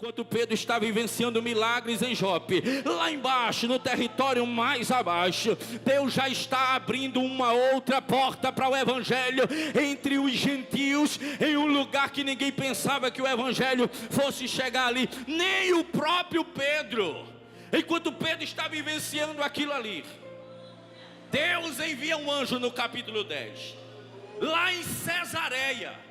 Enquanto Pedro está vivenciando milagres em Jope, lá embaixo, no território mais abaixo, Deus já está abrindo uma outra porta para o evangelho entre os gentios, em um lugar que ninguém pensava que o evangelho fosse chegar ali, nem o próprio Pedro. Enquanto Pedro está vivenciando aquilo ali, Deus envia um anjo no capítulo 10, lá em Cesareia,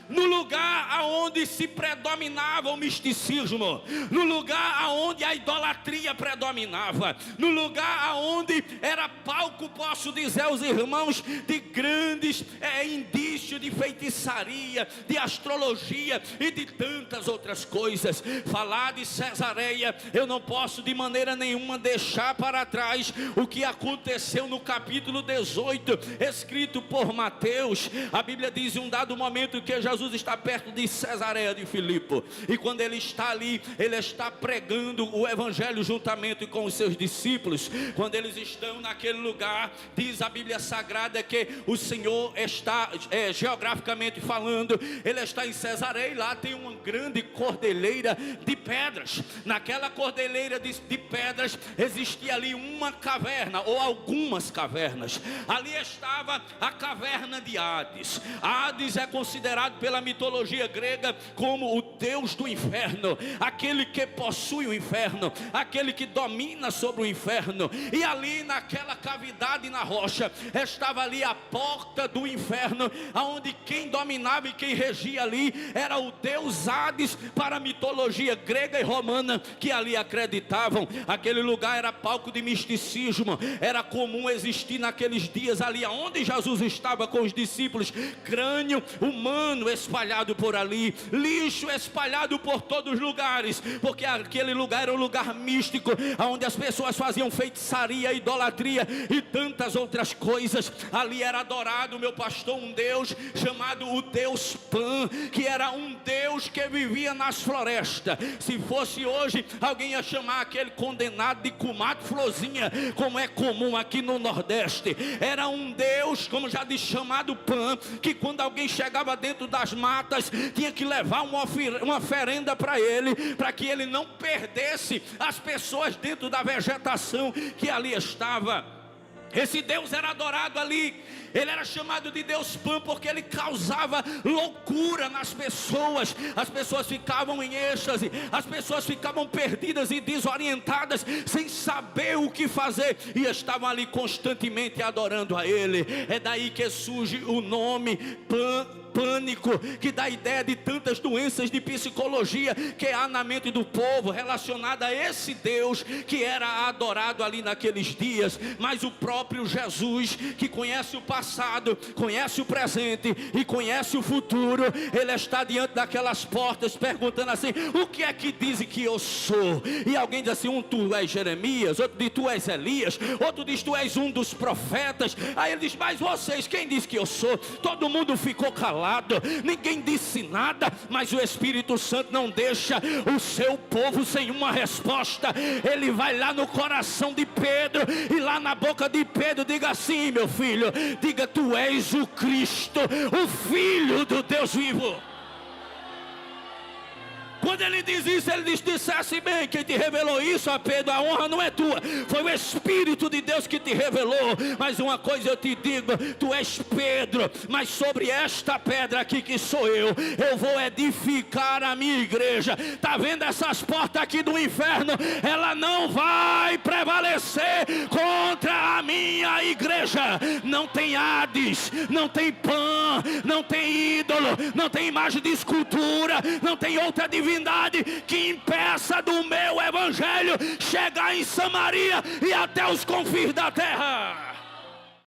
no lugar aonde se predominava o misticismo, no lugar aonde a idolatria predominava, no lugar aonde era palco, posso dizer aos irmãos, de grandes indícios de feitiçaria, de astrologia e de tantas outras coisas. Falar de Cesareia, eu não posso de maneira nenhuma deixar para trás o que aconteceu no capítulo 18, escrito por Mateus. A Bíblia diz em um dado momento que Jesus está perto de Cesareia de Filipe, e quando ele está ali, ele está pregando o evangelho juntamente com os seus discípulos. Quando eles estão naquele lugar, diz a Bíblia Sagrada que o Senhor está, geograficamente falando, ele está em Cesareia, e lá tem uma grande cordilheira de pedras. Naquela cordilheira de pedras existia ali uma caverna, ou algumas cavernas. Ali estava a caverna de Hades. Hades é considerado pela mitologia grega como o deus do inferno, aquele que possui o inferno, aquele que domina sobre o inferno. E ali naquela cavidade na rocha estava ali a porta do inferno, aonde quem dominava e quem regia ali era o deus Hades, para a mitologia grega e romana que ali acreditavam. Aquele lugar era palco de misticismo. Era comum existir naqueles dias ali aonde Jesus estava com os discípulos, crânio humano espalhado por ali, lixo espalhado por todos os lugares, porque aquele lugar era um lugar místico, onde as pessoas faziam feitiçaria, idolatria e tantas outras coisas. Ali era adorado, meu pastor, um Deus chamado o Deus Pan, que era um Deus que vivia nas florestas. Se fosse hoje, alguém ia chamar aquele condenado de comadre Florzinha, como é comum aqui no Nordeste. Era um Deus, como já disse, chamado Pan, que quando alguém chegava dentro das matas, tinha que levar uma oferenda para ele, para que ele não perdesse as pessoas dentro da vegetação que ali estava. Esse Deus era adorado ali. Ele era chamado de Deus Pan porque ele causava loucura nas pessoas. As pessoas ficavam em êxtase, as pessoas ficavam perdidas e desorientadas, sem saber o que fazer, e estavam ali constantemente adorando a ele. É daí que surge o nome pânico, que dá ideia de tantas doenças de psicologia que há na mente do povo, relacionada a esse Deus que era adorado ali naqueles dias. Mas o próprio Jesus, que conhece o passado, conhece o presente e conhece o futuro, ele está diante daquelas portas perguntando assim: o que é que dizem que eu sou? E alguém diz assim: tu és Jeremias, outro diz tu és Elias, outro diz tu és um dos profetas. Aí ele diz: mas vocês, quem diz que eu sou? Todo mundo ficou calado, ninguém disse nada, mas o Espírito Santo não deixa o seu povo sem uma resposta. Ele vai lá no coração de Pedro, e lá na boca de Pedro diga assim: meu filho, diga, tu és o Cristo, o Filho do Deus vivo. Quando ele diz isso, ele diz: dissesse bem, quem te revelou isso, a Pedro, a honra não é tua, foi o Espírito de Deus que te revelou. Mas uma coisa eu te digo: tu és Pedro, mas sobre esta pedra aqui que sou eu vou edificar a minha igreja. Está vendo essas portas aqui do inferno? Ela não vai prevalecer contra a minha igreja. Não tem Hades, não tem Pan, não tem ídolo, não tem imagem de escultura, não tem outra divindade que impeça do meu evangelho chegar em Samaria e até os confins da terra.